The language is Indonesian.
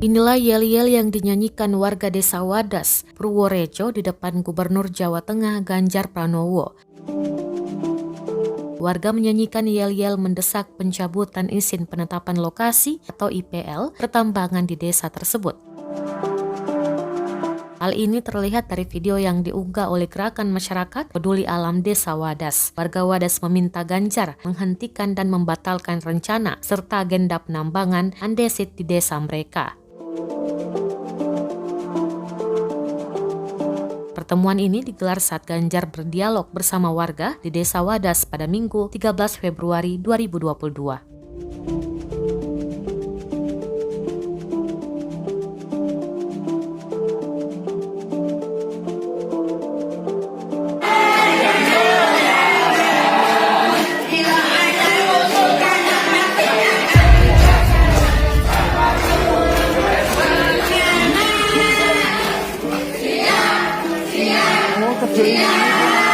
Inilah yel-yel yang dinyanyikan warga desa Wadas, Purworejo di depan Gubernur Jawa Tengah Ganjar Pranowo. Warga menyanyikan yel-yel mendesak pencabutan izin penetapan lokasi atau IPL pertambangan di desa tersebut. Hal ini terlihat dari video yang diunggah oleh Gerakan Masyarakat Peduli Alam Desa Wadas. Warga Wadas meminta Ganjar menghentikan dan membatalkan rencana serta agenda penambangan andesit di desa mereka. Pertemuan ini digelar saat Ganjar berdialog bersama warga di Desa Wadas pada Minggu 13 Februari 2022. Kecil.